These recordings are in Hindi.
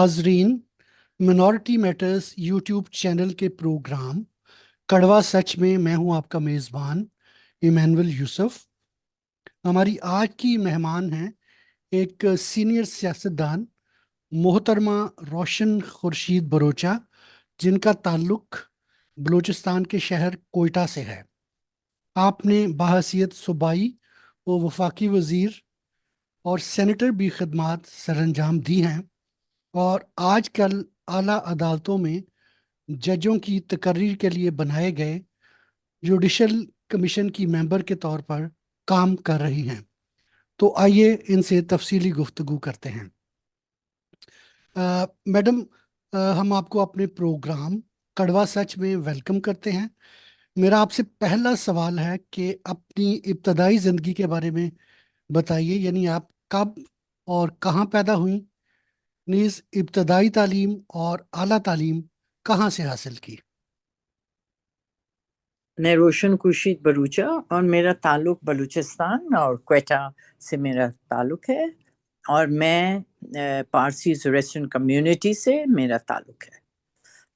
नाजरीन, मिनॉरिटी मैटर्स यूट्यूब चैनल के प्रोग्राम कड़वा सच में मैं हूं आपका मेज़बान इमानुअल यूसुफ। हमारी आज की मेहमान हैं एक सीनियर सियासतदान मोहतरमा रोशन खुर्शीद बरोचा, जिनका ताल्लुक बलूचिस्तान के शहर कोयटा से है। आपने बहसीयत सूबाई व वफाकी वज़ीर और सेनेटर भी खिदमात सरअंजाम दी हैं और आजकल आला अदालतों में जजों की तकर्री के लिए बनाए गए जुडिशल कमीशन की मेंबर के तौर पर काम कर रही हैं। तो आइए इनसे तफसीली गुफ्तगू करते हैं। मैडम, हम आपको अपने प्रोग्राम कड़वा सच में वेलकम करते हैं। मेरा आपसे पहला सवाल है कि अपनी इब्तदाई ज़िंदगी के बारे में बताइए, यानी आप कब और कहाँ पैदा हुई, नीज़ इब्तदाई तालीम और आला तालीम कहाँ से हासिल की। मैं रोशन खुर्शीद बरूचा और मेरा ताल्लुक बलूचिस्तान और क्वेटा से मेरा ताल्लुक है और मैं पारसी ज़ोरेस्ट्रियन कम्युनिटी से मेरा ताल्लुक है।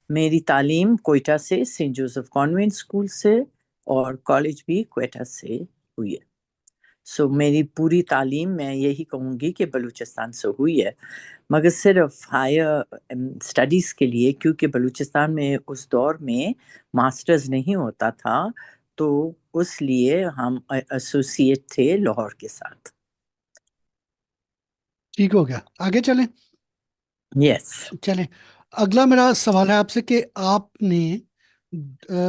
मेरी तालीम कोयटा से सेंट जोसेफ कॉन्वेंट स्कूल से और कॉलेज भी क्वेटा से हुई है। सो मेरी पूरी तालीम मैं यही कहूँगी कि बलूचिस्तान से हुई है, मगर सिर्फ हायर स्टडीज़ के लिए, क्योंकि बलूचिस्तान में उस दौर में मास्टर्स नहीं होता था, तो उस लिए हम एसोसिएट थे लाहौर के साथ। ठीक हो गया, आगे चलें। यस। चलें, अगला मेरा सवाल है आपसे कि आपने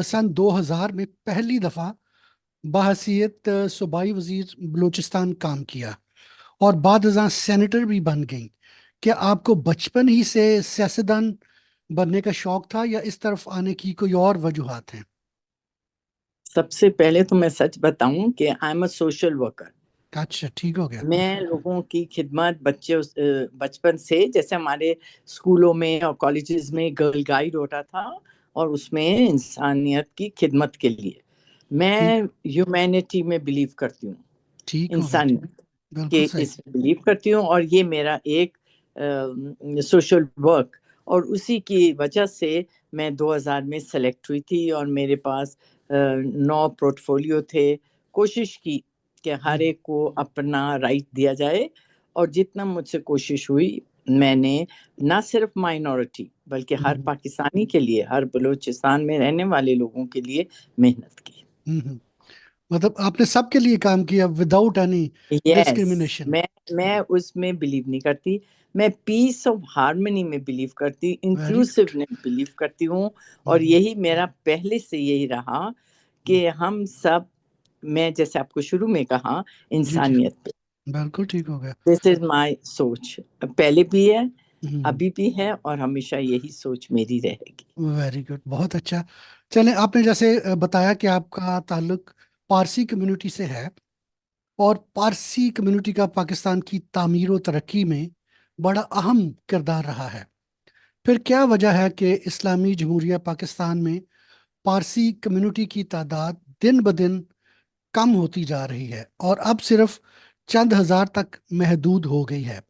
सन 2000 में पहली दफ़ा बहसीयत सूबाई वजीर बलूचिस्तान काम किया और बाद अज़ां सेनेटर भी बन गई। क्या आपको बचपन ही से सियासतदान बनने का शौक था या इस तरफ आने की कोई और वजूहात हैं? सबसे पहले तो मैं सच बताऊं कि I am a social worker. अच्छा, ठीक हो गया। मैं लोगों की खिदमत बचपन से, जैसे हमारे स्कूलों में और कॉलेजेस में गर्ल गाइड होता था और उसमें इंसानियत की खिदमत के लिए ठीक, मैं ह्यूमैनिटी में बिलीव करती हूँ, ठीक हो गया। इंसानियत के बिल्कुल सही। इसमें बिलीव करती हूँ और ये मेरा एक सोशल वर्क, और उसी की वजह से मैं 2000 में सेलेक्ट हुई थी और मेरे पास 9 पोर्टफोलियो थे। कोशिश की कि हर एक को अपना राइट दिया जाए और जितना मुझसे कोशिश हुई मैंने ना सिर्फ माइनॉरिटी बल्कि हर पाकिस्तानी के लिए, हर बलूचिस्तान में रहने वाले लोगों के लिए मेहनत की। हम्म, मतलब आपने सबके लिए काम किया विदाउट एनी यस। डिस्क्रिमिनेशन। मैं उसमें बिलीव नहीं करती। मैं पीस ऑफ हार्मनी में बिलीव करती, वेरी गुड। इंक्लूसिव में बिलीव करती हूँ। और यही मेरा पहले से यही रहा कि हम सब, मैं जैसे आपको शुरू में कहा, जी जी, इंसानियत पे। बिल्कुल ठीक हो गया। दिस इज माय सोच, पहले भी है, वेरी अभी भी है और हमेशा यही सोच मेरी रहेगी। गुड, बहुत अच्छा। चलें, आपने जैसे बताया कि आपका ताल्लुक पारसी कम्युनिटी से है और पारसी कम्युनिटी का पाकिस्तान की तामीर और तरक्की में बड़ा अहम किरदार रहा है। फिर क्या वजह है कि इस्लामी जमहूरिया पाकिस्तान में पारसी कम्युनिटी की तादाद दिन ब दिन कम होती जा रही है और अब सिर्फ चंद हजार तक महदूद हो गई है?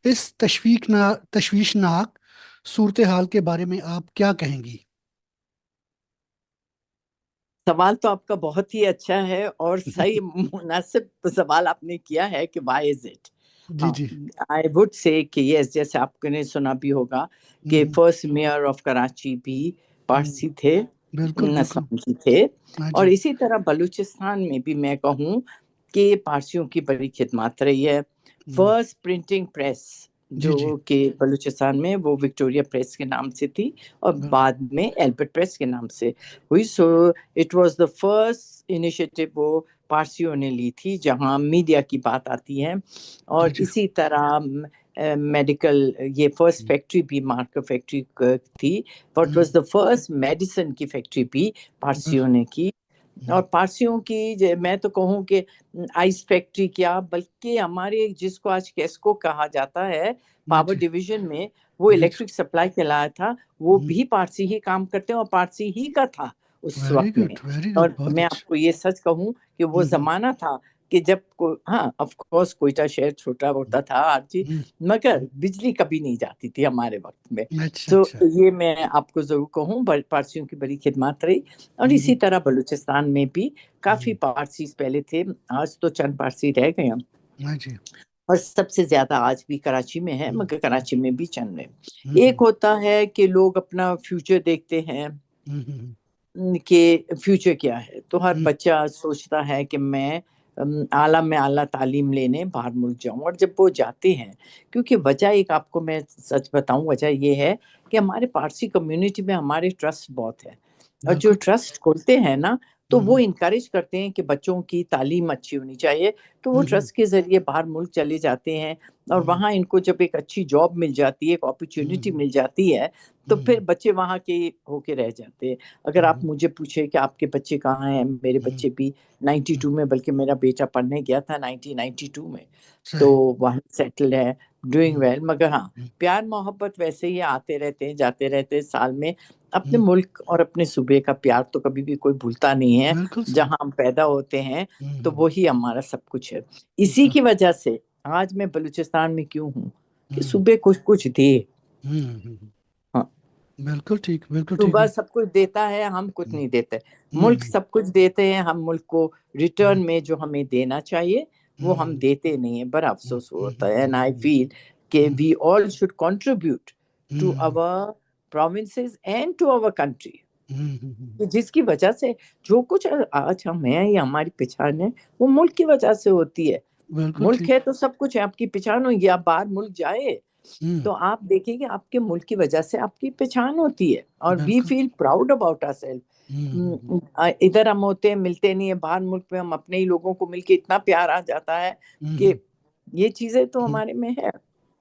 इस तशवीशनाक सूरत हाल के बारे में आप क्या कहेंगी? सवाल तो आपका बहुत ही अच्छा है और सही मुनासिब सवाल आपने किया है कि व्हाई इज इट। जी जी। आई वुड से कि यस, जैसे आपने सुना भी होगा कि hmm, first mayor of Karachi भी पारसी थे, बिल्कुल बिल्कुल। नस्वानी थे। हाँ और जी। इसी तरह बलूचिस्तान में भी मैं कहूँ कि पारसियों की बड़ी खिदमत रही है। फर्स्ट प्रिंटिंग प्रेस जी जी। जो कि बलूचिस्तान में, वो विक्टोरिया प्रेस के नाम से थी और बिल्कुल। बाद में एल्बर्ट प्रेस के नाम से हुई। So it was the first initiative वो पारसियों ने ली थी जहां मीडिया की बात आती है। जी और जी। इसी तरह मेडिकल, ये फर्स्ट फैक्ट्री भी मार्कर फैक्ट्री थी। What was the first medicine की फैक्ट्री भी पारसियों ने की। और पारसियों की मैं तो कहूँ कि आइस फैक्ट्री क्या, बल्कि हमारे जिसको आज केस्को कहा जाता है, हाँ पावर जी डिवीजन में वो जी जी। इलेक्ट्रिक सप्लाई के लाया था, वो भी पारसी ही काम करते हैं और पारसी ही का था उस वेरी वक्त में। गुड, वेरी गुड, और बहुत मैं अच्छा। आपको ये सच कहूँ कि वो हम्म जमाना था कि जब हाँ ऑफ कोर्स कोयटा शहर छोटा होता था आरजी, मगर बिजली कभी नहीं जाती थी हमारे वक्त में। अच्छा तो अच्छा। ये मैं आपको जरूर कहूँ, पारसियों की बड़ी खिदमत रही। और इसी तरह बलूचिस्तान में भी काफी पारसी पहले थे, आज तो चंद पारसी रह गए हैं। हाँ जी। और सबसे ज्यादा आज भी कराची में है, मगर कराची में भी चंद में। एक हम्म होता है कि लोग अपना फ्यूचर देखते हैं हम्म कि फ्यूचर क्या है, तो हर हम्म बच्चा सोचता है कि मैं आला में आला तालीम लेने बाहर मुल्क जाऊं। और जब वो जाते हैं, क्योंकि वजह एक आपको मैं सच बताऊं, वजह ये है कि हमारे पारसी कम्युनिटी में हमारे ट्रस्ट बहुत है। और जो बिल्कुल। ट्रस्ट खोलते हैं ना, तो वो हम्म इनकरेज करते हैं कि बच्चों की तालीम अच्छी होनी चाहिए। तो वो हम्म ट्रस्ट के जरिए बाहर मुल्क चले जाते हैं। और हम्म वहाँ इनको जब एक अच्छी जॉब मिल जाती है, एक अपॉर्चुनिटी हम्म मिल जाती है, तो फिर हम्म बच्चे वहाँ के होके रह जाते हैं। अगर आप मुझे पूछे कि आपके बच्चे कहाँ हैं, मेरे हम्म, बच्चे भी 92 में, बल्कि मेरा बेटा पढ़ने गया था 1992 में, तो सही। वहाँ सेटल है, डूइंग हम्म वेल। मगर हाँ, हम्म प्यार मोहब्बत वैसे ही आते रहते हैं जाते रहते हैं साल में। अपने हम्म, मुल्क और अपने सूबे का प्यार तो कभी भी कोई भूलता नहीं है। बिल्कुल सही। जहाँ हम पैदा होते हैं, तो हम्म वही हमारा सब कुछ है। इसी ब- की वजह से आज मैं बलूचिस्तान में क्यों हूँ, कि हम्म सूबे कुछ कुछ दे। हम्म, हाँ, बिल्कुल ठीक सुबह है। सब कुछ देता है, हम कुछ हम्म नहीं देते। मुल्क हम्म सब कुछ देते हैं, हम मुल्क को हम्म रिटर्न में जो हमें देना चाहिए वो हम हम्म देते नहीं है। बड़ा हम्म अफसोस होता है। एंड आई हम्म फील कि hmm we all should contribute to hmm our provinces and to our country. Hmm, जिसकी वजह से जो कुछ आज हम हैं या हमारी पहचान है, वो मुल्क की वजह से होती है। बिल्कुल मुल्क ठीक। है तो सब कुछ है, आपकी पहचान होगी। आप बाहर मुल्क जाए हम्म तो आप देखेंगे आपके मुल्क की वजह से आपकी पहचान होती है। और वी बिल्कुल। Feel proud about our hmm self. इधर हम होते हैं, मिलते नहीं है। बाहर मुल्क में हम अपने ही लोगों को मिलके इतना प्यार आ जाता है कि हम्म ये चीजें तो हम्म, हमारे में है।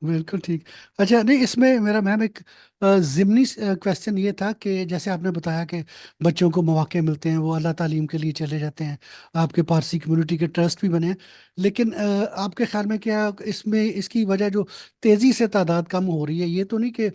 बिल्कुल ठीक। अच्छा, नहीं इसमें मेरा मैम एक ज़िमनी क्वेश्चन ये था कि जैसे आपने बताया कि बच्चों को मौके मिलते हैं, वो अला तालीम के लिए चले जाते हैं, आपके पारसी कम्युनिटी के ट्रस्ट भी बने हैं, लेकिन आपके ख्याल में क्या इसमें इसकी वजह जो तेज़ी से तादाद कम हो रही है, ये तो नहीं कि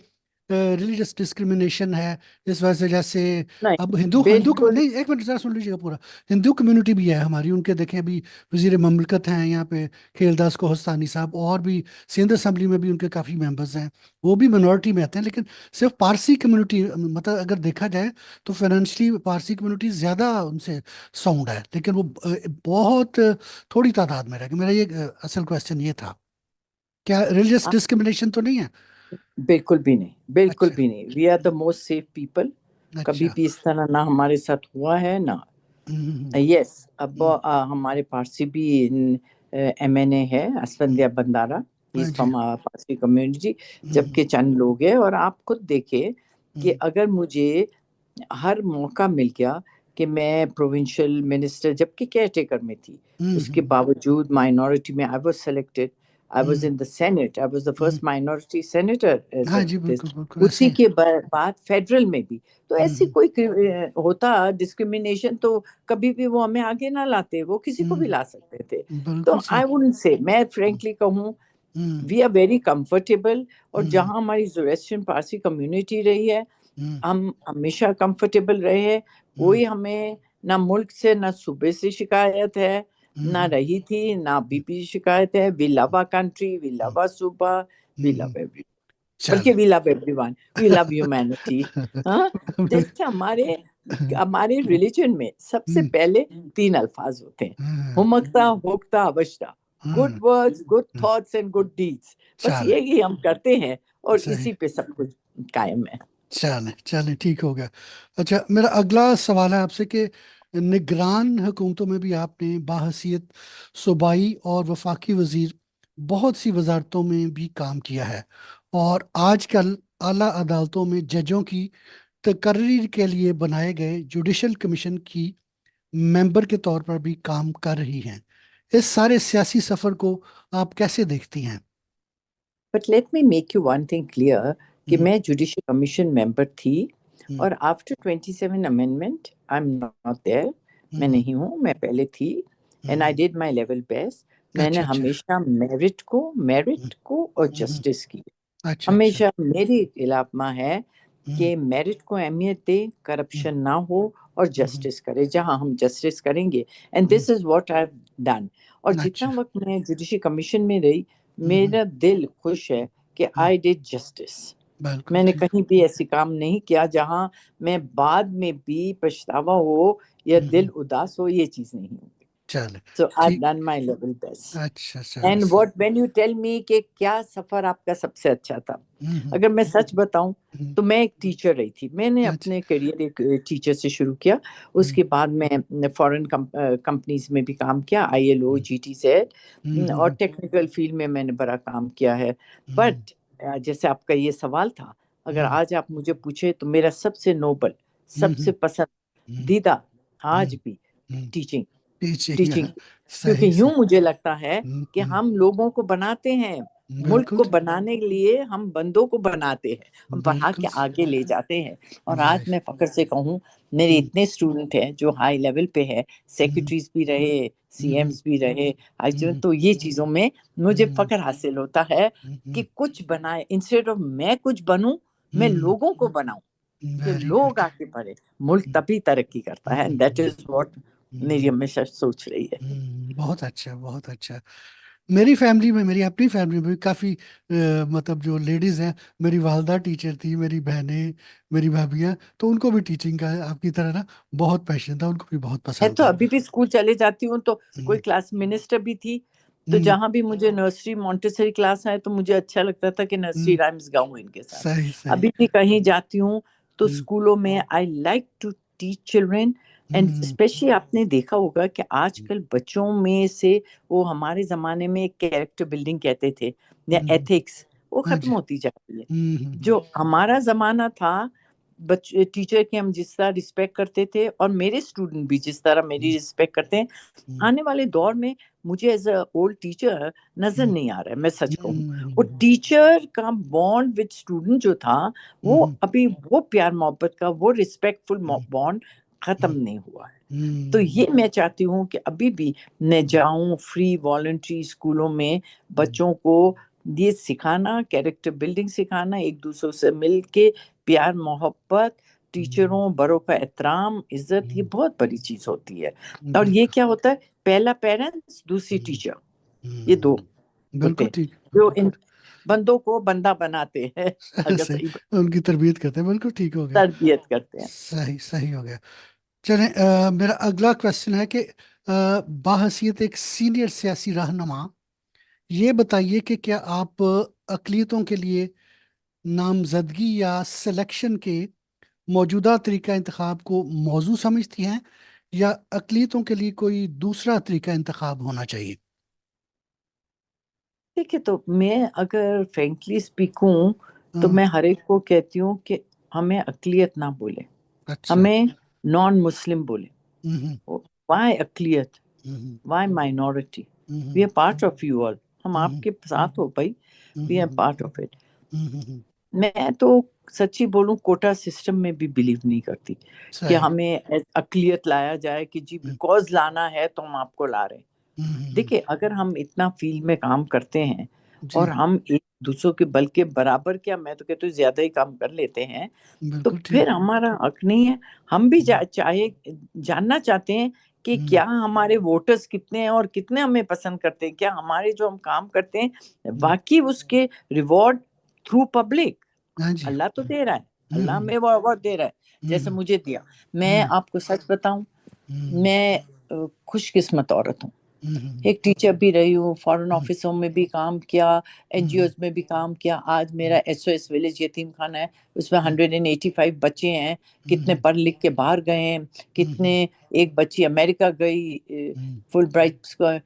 रिलीजियस डिस्क्रिमिनेशन है इस वजह से? जैसे अब नहीं, हिंदू हिंदू बिल्कुल नहीं, एक मिनट जरा सुन लीजिएगा पूरा। हिंदू कम्युनिटी भी है हमारी, उनके देखें अभी वजीर ममलकत हैं यहाँ पे, खेलदास को हस्तानी साहब, और भी सिंध असेंबली में भी उनके काफ़ी मेंबर्स हैं, वो भी मिनॉरिटी में आते हैं। लेकिन सिर्फ पारसी कम्युनिटी, मतलब अगर देखा जाए तो फाइनेंशियली पारसी कम्युनिटी ज़्यादा उनसे साउंड है, लेकिन वो बहुत थोड़ी तादाद में रह गए। मेरा ये असल क्वेश्चन ये था, क्या रिलीजियस आप डिस्क्रिमिनेशन तो नहीं है? बिल्कुल भी नहीं, बिल्कुल अच्छा भी नहीं। We are the most safe people. कभी अच्छा। भी इस तरह ना हमारे साथ हुआ है ना। हम्म यस, अब हम्म हमारे पारसी भी एमएनए है, हम्म, असफंदिया बंदारा, हाँ इज जी। From Parsi community. हम्म जबकि चंद लोग हैं। और आप खुद देखें कि हम्म अगर मुझे हर मौका मिल गया कि मैं प्रोविंशियल मिनिस्टर, जबकि केयर टेकर में थी, उसके हम्म बावजूद माइनॉरिटी में I was selected. I was hmm in the Senate, I was the hmm, first minority senator as हाँ जी, दिस। बिल्कुल बिल्कुल ऐसे उसी ही। के बाद फेडरल में भी। तो ऐसी हम्म कोई होता डिस्क्रिमिनेशन, तो कभी भी वो हमें आगे ना लाते, वो किसी को भी हम्म, ला सकते थे। तो बिल्कुल सही। आई वुडंट से, मैं फ्रेंकली कहूँ, हम्म वी आर वेरी कंफर्टेबल। और हम्म जहाँ हमारी जोरेस्ट्रियन पारसी कम्युनिटी रही है, हम्म हम हमेशा कंफर्टेबल रहे हैं। हम्म कोई हमें ना मुल्क से ना सूबे से शिकायत है, ना हम्म रही थी, ना अभी भी शिकायत है। We love our country, we love our सूबा, वी हम्म, लव एवरी, बल्कि चल। We love everyone, we love humanity. हाँ, जैसे हमारे हमारे रिलीजन में सबसे हम्म, पहले तीन अल्फाज होते हैं: हाँ, हुमकता, होकता, अवश्ता। गुड हाँ, words, good thoughts and good deeds. बस चल यही हम करते हैं और सही। इसी पे सब कुछ कायम है। चले चले, ठीक हो गया। अच्छा, मेरा अगला सवाल है आपसे कि निगरान हुकूमतों में भी आपने बाहसियत सूबाई और वफाकी वजीर बहुत सी वजारतों में भी काम किया है, और आजकल आला अदालतों में जजों की तकर्री के लिए बनाए गए जुडिशल कमीशन की मेंबर के तौर पर भी काम कर रही हैं। इस सारे सियासी सफर को आप कैसे देखती हैं? But let me make you one thing clear, कि हम्म मैं जुडिशियल कमीशन मेंबर थी। हम्म और after 27 amendment I am not there. मैं हम्म नहीं हूँ, मैं पहले थी। And I hmm, did my level best. मैंने अच्छा अच्छा। हमेशा हम्म मेरिट को और हम्म, जस्टिस की। अच्छा अच्छा। हमेशा मेरी इलाफमा है हम्म कि मेरिट को अहमियत दे, हम्म करप्शन ना हो, और हम्म, जस्टिस करे जहां हम जस्टिस करेंगे। And this is what I have done. और अच्छा। जितना वक्त मैं जुडिशरी कमीशन में रही, हम्म, मेरा दिल खुश है कि हम्म, आई डिड जस्टिस। बिल्कुल मैंने ठीक। कहीं भी ऐसी काम नहीं किया जहां मैं बाद में भी पछतावा हो या दिल हम्म, उदास हो, ये चीज नहीं हुई। चले So I've ठीक। done my level best. अच्छा, चले And what when you tell me कि क्या सफर आपका सबसे अच्छा था, हम्म, अगर मैं सच बताऊं हम्म, तो मैं एक टीचर रही थी। मैंने अच्छा। अपने करियर एक टीचर से शुरू किया। हम्म, उसके बाद मैं फॉरेन कंपनीज में भी काम किया, ILO, हम्म, GTZ, और हम्म, टेक्निकल फील्ड में मैंने बड़ा काम किया है। हम्म, बट जैसे आपका ये सवाल था, अगर हम्म, आज आप मुझे पूछे तो मेरा सबसे नोबल, सबसे हम्म, हम्म, पसंदीदा आज हम्म, भी हम्म, टीचिंग। टीचिंग टीचिंग, है। क्योंकि सही यूं से। मुझे लगता है हम्म, कि हम लोगों को बनाते हैं, मुल्क बिल्कुल को ठीक। बनाने के लिए हम बंदों को बनाते हैं, हम पढ़ा बिल्कुल के आगे ले जाते हैं। और आज राइट। मैं फख्र से कहूँ, मेरे हम्म, इतने स्टूडेंट हैं जो हाई लेवल पे है, हम्म, सेक्रेटरीज भी रहे, हम्म, CMs भी रहे, हम्म, तो ये चीजों में मुझे हम्म, फख्र हासिल होता है कि कुछ बनाए, इंस्टेड ऑफ मैं कुछ बनूं, मैं हम्म, लोगों को बनाऊं कि वेरी लोग गुड। आगे बढ़े। मुल्क तभी तरक्की करता है। दैट इज व्हाट मेरी हमेशा सोच रही है। बहुत अच्छा, बहुत अच्छा। मेरी फैमिली में, मेरी अपनी फैमिली में भी काफ़ी मतलब जो लेडीज़ हैं, मेरी वालदा टीचर थी, मेरी बहनें, मेरी भाभियाँ, तो उनको भी टीचिंग का आपकी तरह ना बहुत पैशन था, उनको भी बहुत मैं पसंद तो था। अभी भी स्कूल चले जाती हूँ, तो कोई हम्म, क्लास मिनिस्टर भी थी, तो हम्म, जहां भी मुझे नर्सरी मॉन्टेसरी क्लास है तो मुझे अच्छा लगता था कि नर्सरी हम्म, राइम्स गाऊं इनके साथ। सही सही। अभी भी कहीं जाती हूँ तो हम्म, स्कूलों में I like to teach children. And hmm, specially आपने देखा होगा कि आजकल बच्चों में से, वो हमारे जमाने में कैरेक्टर बिल्डिंग कहते थे या हम्म, एथिक्स, वो हाँ खत्म जी। होती जा रही है। हम्म, जो हमारा जमाना था, बच्चे टीचर की हम जिस तरह रिस्पेक्ट करते थे और मेरे स्टूडेंट भी जिस तरह मेरी हम्म, रिस्पेक्ट करते हैं, हम्म, आने वाले दौर में मुझे एज अ ओल्ड टीचर नजर हम्म, नहीं आ रहा है। मैं सच कहूँ, वो हम्म, टीचर का बॉन्ड विद स्टूडेंट जो था, वो हम्म, अभी वो प्यार मोहब्बत का वो रिस्पेक्टफुल हम्म, बॉन्ड खत्म हम्म, नहीं हुआ है। तो हम्म, ये मैं चाहती हूँ कि अभी भी मैं जाऊं फ्री वॉलंटरी स्कूलों में, बच्चों को ये सिखाना, कैरेक्टर बिल्डिंग सिखाना, एक दूसरे से मिल के प्यार मोहब्बत, हम्म, टीचरों बड़ों का एहतराम इज्जत, ये हम्म, बहुत बड़ी चीज होती है। और ये बिल्कुल। क्या होता है, पहला पेरेंट्स, दूसरी हम्म, टीचर, ये दो हम्म, होते बिल्कुल हैं ठीक। जो इन बंदों को बंदा बनाते हैं। अगर सही, सही उनकी तरबियत करते हैं, बिल्कुल ठीक हो गया। तरबियत करते हैं। सही सही हो गया। चलें, मेरा अगला क्वेश्चन है कि बाहसीत एक सीनियर सियासी रहनुमा, ये बताइए कि क्या आप अकलियतों के लिए नामजदगी या सिलेक्शन के मौजूदा तरीका इंतखाब को मौजू समझती हैं, या अकलियतों के लिए कोई दूसरा तरीका इंतखाब होना चाहिए? देखिए, तो मैं अगर फ्रेंकली स्पीक हूँ, तो हाँ, मैं हर एक को कहती हूँ कि हमें अकलियत ना बोले, अच्छा। हमें नॉन मुस्लिम बोले। हम्म, वाई अकलियत, hmm, why minority, we hmm, are part of you all, हम हम्म, आपके साथ हो भाई, we are hmm, part of it. Hmm, मैं तो सच्ची बोलूं, कोटा सिस्टम में भी बिलीव नहीं करती कि सही। हमें अकलियत लाया जाए कि जी हम्म, बिकॉज लाना है तो हम आपको ला रहे हैं। हम्म, देखिए, अगर हम इतना फील्ड में काम करते हैं और जी, हम एक दूसरों के, बल्कि बराबर क्या, मैं तो कहती हूँ ज्यादा ही काम कर लेते हैं, तो बिल्कुल ठीक। फिर हमारा हक नहीं है। हम भी हम्म, चाहे जानना चाहते हैं कि हम्म, क्या हमारे वोटर्स कितने हैं और कितने हमें पसंद करते हैं, क्या हमारे जो हम काम करते हैं हम्म, वाकई उसके रिवॉर्ड थ्रू पब्लिक। हाँ जी। अल्लाह तो दे रहा है, हम्म, अल्लाह में वो अवार्ड दे रहा है, जैसे हम्म, मुझे दिया। मैं हम्म, आपको सच बताऊं, हम्म, मैं खुशकिस्मत औरत हूँ। हम्म, एक टीचर भी रही हूँ, फॉरेन हम्म, ऑफिसों में भी काम किया, हम्म, NGOs में भी काम किया। आज हम्म, मेरा SOS विलेज यतीम खाना है, उसमें हम्म, 185 बच्चे हैं। कितने हम्म, पढ़ लिख के बाहर गए हैं, कितने, हम्म, एक बच्ची अमेरिका गई हम्म, फुल ब्राइट को।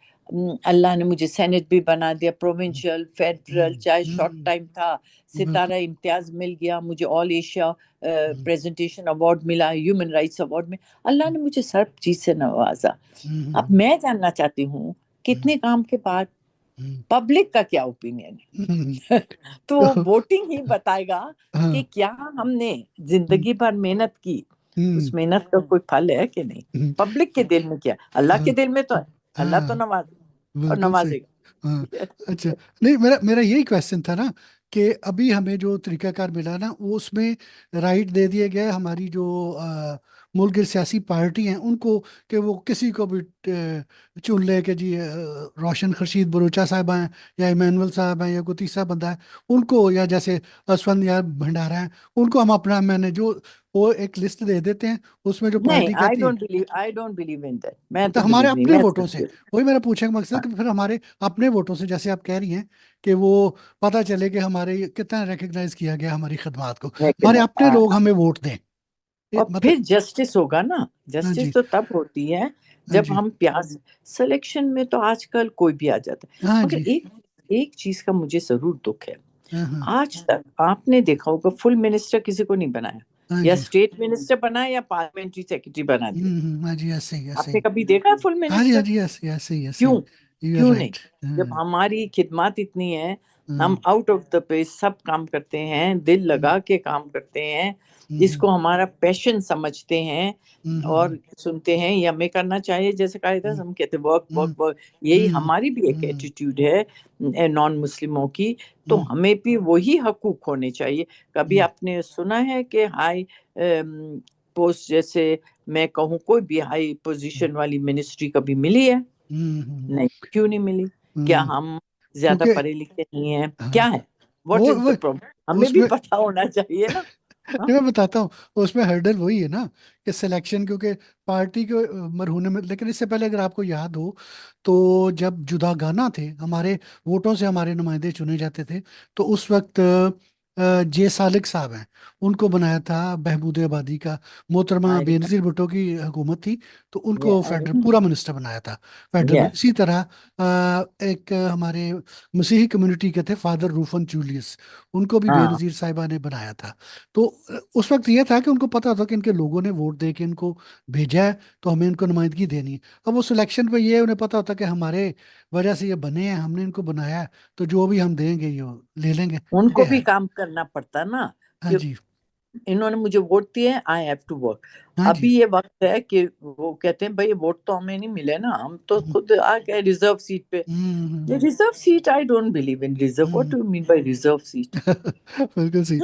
अल्लाह ने मुझे सेनेट भी बना दिया, हम्म, प्रोविंशियल फेडरल, हम्म, चाहे शॉर्ट हम्म, टाइम था, बिल्कुल। सितारा इम्तियाज मिल गया मुझे, ऑल एशिया हम्म, प्रेजेंटेशन अवार्ड मिला, ह्यूमन राइट्स अवार्ड में। अल्लाह हम्म, ने मुझे सब चीज से नवाजा। अब हम्म, मैं जानना चाहती हूँ कि हम्म, इतने काम के बाद हम्म, पब्लिक का क्या ओपिनियन हम्म, है। तो तो वोटिंग ही बताएगा कि हाँ। क्या हमने हम्म, जिंदगी भर मेहनत की, उस हम्म, मेहनत का कोई फल है कि नहीं। हम्म, पब्लिक के दिल में क्या, अल्लाह के हाँ, दिल में तो है, अल्लाह तो हाँ, नवाज और बिल्कुल सही। हाँ, नवाजेगा। अच्छा। नहीं, मेरा मेरा यही क्वेश्चन था ना, कि अभी हमें जो तरीकाकार मिला ना, वो उसमें राइट दे दिया गया है हमारी जो मुल्क की सियासी पार्टी हैं उनको, कि वो किसी को भी चुन ले कि जी रोशन खर्शीद बरूचा साहब हैं, या इमानुअल साहब हैं, या कोई तीसरा बंदा है उनको, या जैसे असफंद यार भंडारा है, उनको हम अपना मैंने जो वो एक लिस्ट दे देते हैं, उसमें जो नहीं, पार्टी कहती है। आई डोंट बिलीव इन दैट। मैं तो तो हमारे बिलीव नहीं, अपने मैं वोटों से, समझती वही मेरा पूछने का मकसद हूँ। कि फिर हमारे अपने वोटों से, जैसे आप कह रही हैं कि वो पता चले कि हमारे कितना रिकग्नाइज किया गया हमारी खदमात को, हमारे अपने हाँ, लोग हमें वोट दें। और मतलब। फिर जस्टिस होगा ना। हाँ जस्टिस जी। तो तब होती है हाँ जब जी। हम प्यास, सिलेक्शन में तो आजकल कोई भी आ जाता है। हाँ मगर जी। एक एक चीज का मुझे जरूर दुख है। हाँ हाँ। आज तक आपने देखा होगा फुल मिनिस्टर किसी को नहीं बनाया, हाँ या जी। स्टेट मिनिस्टर बनाया या पार्लियामेंट्री सेक्रेटरी बना दिया। हाँ जी, ऐसे ही ऐसे आपने ही। कभी देखा है फुल हाँ जी, हाँ मिनिस्टर? जी, ऐसे ही ऐसे ही ऐसे ही। क्यों? यू आर क्यों नहीं? राइट। जब हाँ। हमारी खिदमत इतनी है, हम हाँ। आउट ऑफ द पेज सब काम करते हैं, दिल हम्म, लगा के काम करते हैं, हम्म, इसको हमारा पैशन समझते हैं हम्म, और सुनते हैं, ये हमें करना चाहिए। जैसे कहा था, हम्म, हम कहते वर्क हम्म, वर्क वर्क, यही हम्म, हमारी भी एक हम्म, एटीट्यूड है नॉन मुस्लिमों की। तो हम्म, हमें भी वही हकूक होने चाहिए। कभी हम्म, आपने सुना है कि हाई पोस्ट, जैसे मैं कहूँ कोई भी हाई पोजीशन वाली मिनिस्ट्री कभी मिली है? हम्म, हम्म, नहीं, क्यों नहीं मिली? क्या हम्म, हम ज्यादा क्योंकि पढ़े लिखे नहीं हैं? क्या हाँ, है? व्हाट वो इज वो द प्रॉब्लम? हमें भी उसमें पता होना चाहिए ना। हाँ? नहीं, मैं बताता हूँ। उसमें हर्डल वही है ना, कि सिलेक्शन, क्योंकि पार्टी के मरहूने में, लेकिन इससे पहले अगर आपको याद हो, तो जब जुदागाना थे, हमारे वोटों से हमारे नुमाइंदे चुने जाते थे, तो उस वक्त जे सालिक साहब हैं, उनको बनाया था बहबूद आबादी का। मोहतरमा आई बेनजीर भुट्टो की हुकूमत थी, तो उनको फेडरल रिमेम्बर। पूरा मिनिस्टर बनाया था फेडरल में। या इसी तरह एक हमारे मसीही कम्युनिटी के थे फादर रूफन जूलियस, उनको भी हाँ, बेनजीर साहिबा ने बनाया था। तो उस वक्त ये था कि उनको पता था कि इनके लोगों ने वोट दे के इनको भेजा है, तो हमें इनको नुमाइंदगी देनी है। अब वो सिलेक्शन पे ये उन्हें पता होता कि हमारे वजह से ये बने हैं, हमने इनको बनाया है, तो जो भी हम देंगे ये ले लेंगे। ये उनको भी है। काम करना पड़ता ना हाँ कि जी। इन्होंने मुझे वोट दिए, आई हैव टू वर्क। हाँ जी। अभी ये वक्त है कि वो कहते हैं भाई वोट तो हमें नहीं मिले ना, हम तो हम्म, खुद आ गए रिजर्व सीट पे। Hmm, reserve seat, I don't believe in reserve. What hmm, do you mean by reserve seat? बिल्कुल सही।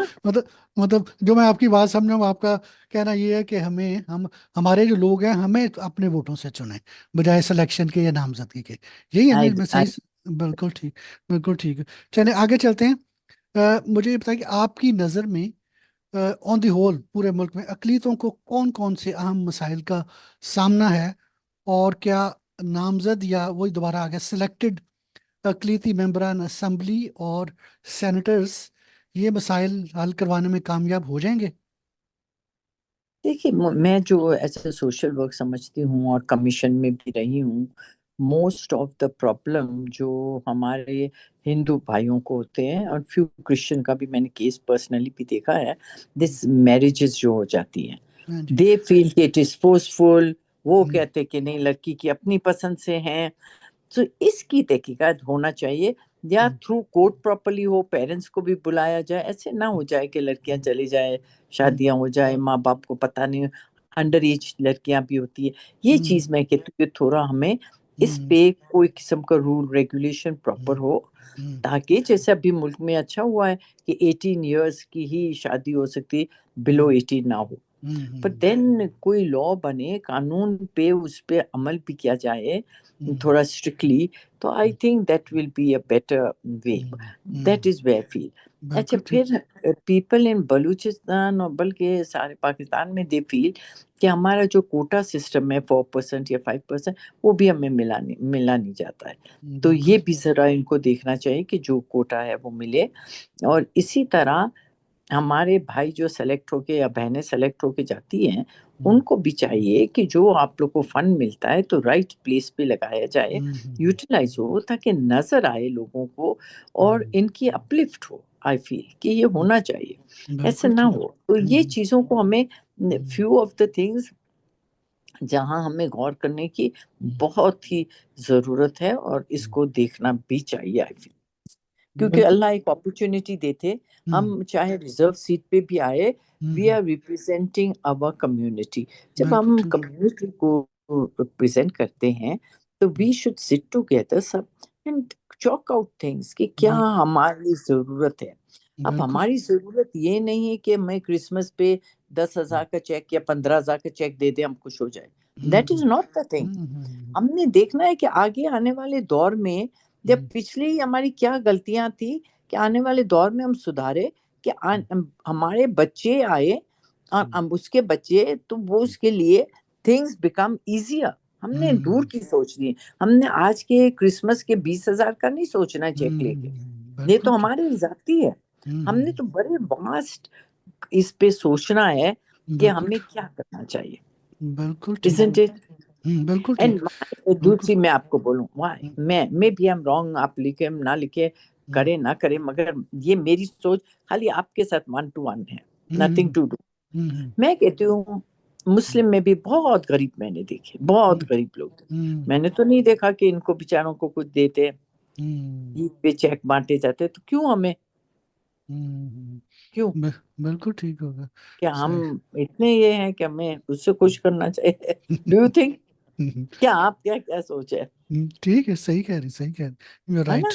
मतलब जो मैं आपकी बात समझ रहा हूँ, आपका कहना ये है कि हम हमारे जो लोग हैं हमें अपने वोटों से चुने, बजाय सिलेक्शन के या नामजदगी के। यही है ना, आई मैं सही? बिल्कुल ठीक। बिल्कुल ठीक है। चलिए आगे चलते हैं। मुझे ये बताइए कि आपकी नज़र में ऑन द होल पूरे मुल्क में अकलीतों को कौन कौन से अहम मसाइल का सामना है, और क्या नामजद या वही दोबारा आ गया सिलेक्टेड अकलीती मेंबरान असम्बली और सेनेटर्स ये मसाइल हल करवाने में कामयाब हो जाएंगे? देखिए, मैं जो ऐसे सोशल वर्क समझती हूँ और कमीशन में भी रही हूँ, मोस्ट ऑफ द प्रॉब्लम जो हमारे हिंदू भाइयों को होते हैं, और फ्यू क्रिश्चियन का भी मैंने केस पर्सनली भी देखा है, दिस मैरिजेस जो हो जाती हैं, हाँ जी। दे फील कि इट इज फोर्सफुल। वो हम्म, कहते कि नहीं, लड़की की अपनी पसंद से हैं। तो इसकी तहकीकात होना चाहिए, या हम्म, थ्रू कोर्ट प्रॉपरली हो, पेरेंट्स को भी बुलाया जाए। ऐसे ना हो जाए कि लड़कियां चली जाए, हम्म, शादियां हो जाए, माँ बाप को पता नहीं, अंडर एज लड़कियां भी होती है। ये हम्म, चीज मैं कहती हूँ कि थोड़ा हमें इस हम्म, पे कोई किस्म का रूल रेगुलेशन प्रॉपर हम्म, हो, हम्म, ताकि जैसे अभी मुल्क में अच्छा हुआ है कि 18 इयर्स की ही शादी हो सकती, बिलो हम्म, 18 ना हो। हम्म, पर देन कोई लॉ बने, कानून पे उस पे अमल भी किया जाए हम्म, थोड़ा स्ट्रिक्टली, तो I think that will be a better way. That hmm, is way I feel. अच्छा, बिल्कुल ठीक। फिर पीपल इन बलूचिस्तान और बल्कि सारे पाकिस्तान में दे फील कि हमारा जो कोटा सिस्टम है 4% या 5%, वो भी हमें मिला नहीं जाता है। तो बिल्कुल। ये भी जरा इनको देखना चाहिए कि जो कोटा है वो मिले। और इसी तरह हमारे भाई जो सेलेक्ट होके या बहनें सेलेक्ट होके जाती हैं, हम्म, उनको भी चाहिए कि जो आप लोग को फंड मिलता है तो राइट प्लेस पे लगाया जाए, हम्म, यूटिलाइज हो, ताकि नजर आए लोगों को और हम्म, इनकी अपलिफ्ट हो। आई फील कि ये होना चाहिए, ऐसे बिल्कुल ना ठीक। हो। तो ये हम्म, चीजों को हमें, हम्म, फ्यू ऑफ द थिंग्स जहां हमें गौर करने की हम्म, बहुत ही जरूरत है, और इसको देखना भी चाहिए आई फील। क्योंकि बिल्कुल। अल्लाह एक अपॉर्चुनिटी देते, हम्म, हम चाहे रिजर्व सीट पे भी आए, we hmm, are representing our community. जब बिल्कुल हम ठीक। कम्युनिटी को रिप्रेजेंट करते हैं, तो वी शुड सिट टुगेदर सब एंड चॉक आउट थिंग्स कि क्या बिल्कुल। हमारी जरूरत है। अब बिल्कुल। हमारी जरूरत ये नहीं है कि मैं क्रिसमस पे 10,000 का चेक या 15,000 का चेक दे दे हम खुश हो जाए, that is hmm, not the thing. हमने देखना है कि आगे आने वाले दौर में, जब पिछली हमारी क्या गलतियां थी, कि आने वाले दौर में हम सुधारे, कि हमारे बच्चे आए और हम उसके बच्चे, तो वो उसके लिए थिंग्स बिकम इजियर। हमने दूर की सोच ली, हमने आज के क्रिसमस के 20,000 का नहीं सोचना है चेक लेके, ये तो बिल्कुल ठीक। हमारी जाती है। हमने तो बड़े वास्ट इस पे सोचना है कि बिल्कुल हमें क्या करना चाहिए, बिल्कुल ठीक। isn't it? बिल्कुल ठीक। एंड बिल्कुल। दूसरी मैं आपको बोलूं, वाई हम्म, मैं भी हम रॉन्ग, आप लिखे ना लिखे, हम्म, करे ना करे, मगर ये मेरी सोच खाली आपके साथ 1 to 1 है, नथिंग हम्म, टू डू। हम्म, मैं कहती हूँ मुस्लिम में भी बहुत गरीब मैंने देखे, बहुत हम्म, गरीब लोग। हम्म, मैंने तो नहीं देखा कि इनको बेचारों को कुछ देते, हम्म, ईद पे चेक बांटे जाते, तो क्यों हमें, हम्म, क्यों, बिल्कुल ठीक होगा। क्या हम सही। इतने ये हैं कि हमें उससे खुश करना चाहिए? डू यू थिंक, क्या आप क्या क्या सोच ठीक है, सही कह रही, सही कह रही, यू है राइट। ना?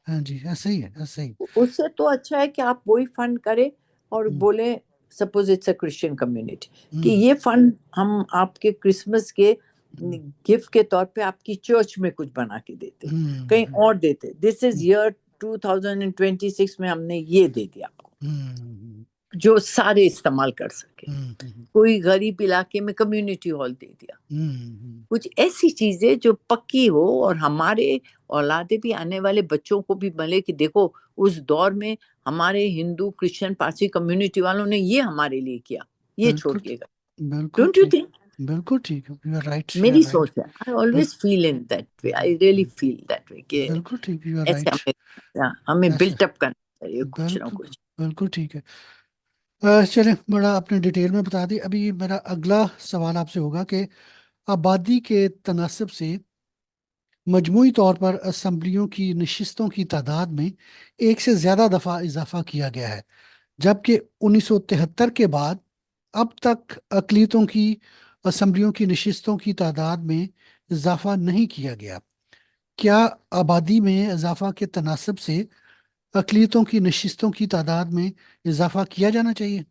हाँ जी, ऐसे ही है, ऐसे ही। उससे तो अच्छा है कि आप वही फंड करें और हम्म, बोले, suppose it's a Christian community, कि हम्म, ये फंड हम आपके क्रिसमस के हम्म, गिफ्ट के तौर पे आपकी चर्च में कुछ बना के देते, कहीं हम्म, और देते, दिस इज हम्म, ईयर 2026 में हमने ये दे दिया आपको, हम्म, जो सारे इस्तेमाल कर सके। हम्म, हम्म, कोई गरीब इलाके में कम्युनिटी हॉल दे दिया, हम्म, कुछ ऐसी चीजें जो पक्की हो, और हमारे औलादे भी, आने वाले बच्चों को भी मिले कि देखो उस दौर में हमारे हिंदू क्रिश्चियन पारसी कम्युनिटी वालों ने ये हमारे लिए किया, ये छोड़ बिल्कुल, के गए। बिल्कुल डोंट यू ठीक। थिंक? बिल्कुल ठीक है, you are right, you are मेरी राइट। सोच है, I always feel in that way, I really feel that way, कि बिल्कुल ठीक, यू आर ऐसे राइट। हमें हमें ऐसे, बिल्टअप करना चाहिए कुछ ना बिल्कुल, कुछ। बिल्कुल ठीक है। चलें, बड़ा आपने डिटेल में बता दी। अभी मेरा अगला सवाल आपसे होगा कि आबादी के तनासब से मजमूई तौर पर असम्बलियों की नशिस्तों की तादाद में एक से ज़्यादा दफ़ा इजाफा किया गया है, जबकि 1973 के बाद अब तक अकलीतों की असम्बलियों की नशिस्तों की तादाद में इजाफा नहीं किया गया। क्या आबादी में इजाफा के तनासब से अकलीतों की नशिस्तों की तादाद में इजाफा किया जाना चाहिए?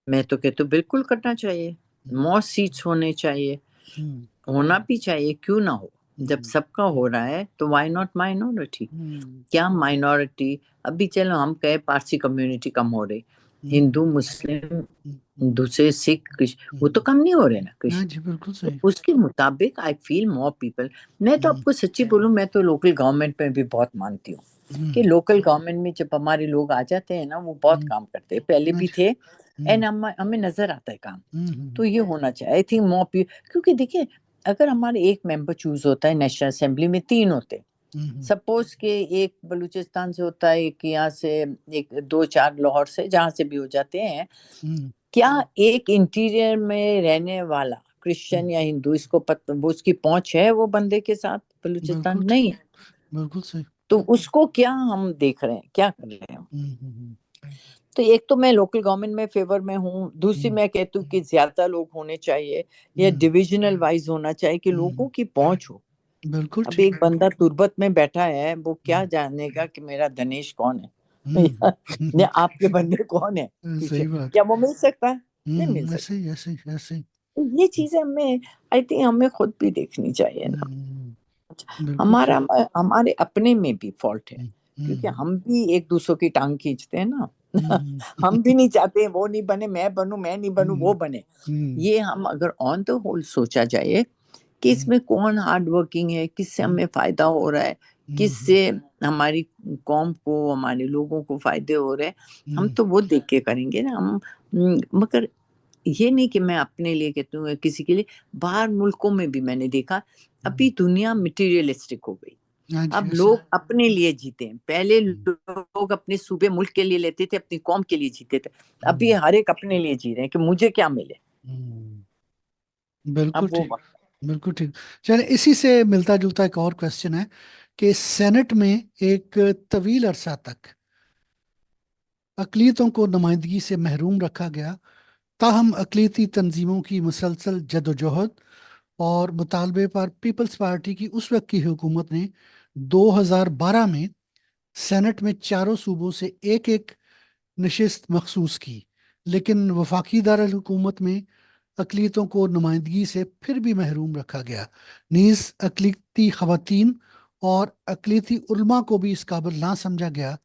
मैं तो कहती हूँ बिल्कुल करना चाहिए, हम्म, मोर सीट्स होने चाहिए, हम्म, होना भी चाहिए, क्यों ना हो। जब हम्म, सबका हो रहा है तो व्हाई नॉट माइनॉरिटी? हम्म, क्या माइनॉरिटी, अभी चलो हम कहे पारसी कम्युनिटी कम हो रही, हम्म, हिंदू मुस्लिम हम्म, दूसरे सिख वो तो हम्म। कम नहीं हो रहे ना हाँ कृष्ण। जी, बिल्कुल तो सही। उसके मुताबिक आई फील मोर पीपल। मैं तो हम्म, आपको सच्ची बोलूं, मैं तो लोकल गवर्नमेंट में भी बहुत मानती हूँ, कि हम्म, लोकल गवर्नमेंट में जब हमारे लोग आ जाते हैं ना, वो बहुत हम्म, काम करते हैं, पहले हाँ भी जी, थे, हम्म, एंड हमें नजर आता है काम। हम्म, तो ये होना चाहिए, आई थिंक मोर पीपल, क्योंकि देखिए, अगर हमारे एक मेंबर चूज होता है नेशनल असेंबली में, 3 होते, हम्म, सपोज के एक बलूचिस्तान से होता है, एक यहाँ से, एक दो चार लाहौर से, जहां से भी हो जाते हैं, हम्म, क्या एक इंटीरियर में रहने वाला हम्म, क्रिश्चियन या हिंदू, इसको वो उसकी पहुंच है वो बंदे के साथ, बलूचिस्तान बिल्कुल ठीक, नहीं है, बिल्कुल सही। तो उसको क्या हम देख रहे हैं, क्या कर रहे हैं? हम्म, हम्म, तो एक तो मैं लोकल गवर्नमेंट में फेवर में हूँ, दूसरी हम्म, मैं कहती हूँ कि ज्यादा लोग होने चाहिए, या हम्म, डिविजनल वाइज होना चाहिए, कि हम्म, लोगों की पहुंच हो। बिल्कुल अब ठीक। एक बंदा तुर्बत में बैठा है, वो क्या हम्म, जानेगा कि मेरा धनेश कौन है, हम्म, या आपके बंदे कौन है पीछे, सही बात। क्या वो मिल सकता है? नहीं मिल ऐसे सकता। ही, ऐसे ही, ऐसे ही। तो ये चीजें हमें, आई थिंक हमें खुद भी देखनी चाहिए ना। हम्म, बिल्कुल हमारा, ठीक। हमारे अपने में भी फॉल्ट है, हम्म, क्योंकि हम्म, हम भी एक दूसरों की टांग खींचते हैं ना। हम्म, हम भी नहीं चाहते वो नहीं बने मैं बनूं, मैं नहीं बनूं वो हम्म, बने। हम्म, ये हम अगर ऑन द होल सोचा जाए कि हम्म, इसमें कौन हार्ड वर्किंग है, किससे हम्म, हमें फायदा हो रहा है, हम्म, किससे हमारी कौम को, हमारे लोगों को फायदे हो रहे हैं, हम हम्म, तो वो देख के करेंगे ना हम। मगर ये नहीं कि मैं अपने लिए कहती हूँ या किसी के लिए, बाहर मुल्कों में भी मैंने देखा, अभी दुनिया मटेरियलिस्टिक हो गई। हाँ जी, अब ऐसे। लोग अपने लिए जीते हैं, पहले हम्म, लोग अपने सूबे मुल्क के लिए लेते थे, अपनी कौम के लिए जीते थे, अभी हम्म, हर एक अपने लिए जी रहे हैं कि मुझे क्या मिले। हम्म, बिल्कुल अब वो ठीक, बिल्कुल ठीक। चलिए, इसी से मिलता जुलता एक और क्वेश्चन है कि सेनेट में एक तवील अरसा तक अकलीतों को नुमाइंदगी से महरूम रखा गया। ताहम अकलीती तंजीमों की मुसलसल जदोजहद और मुतालबे पर पीपल्स पार्टी की उस वक्त की हुकूमत ने 2012 में सेनेट में चारों सूबों से एक एक नशिस्त मखसूस की, लेकिन वफाकी दारुल हुकूमत में अकलीतों को नुमाइंदगी से फिर भी महरूम रखा गया। नीज अकलीती खवातीन और अकलीती उलमा को भी इस काबिल ना समझा गया।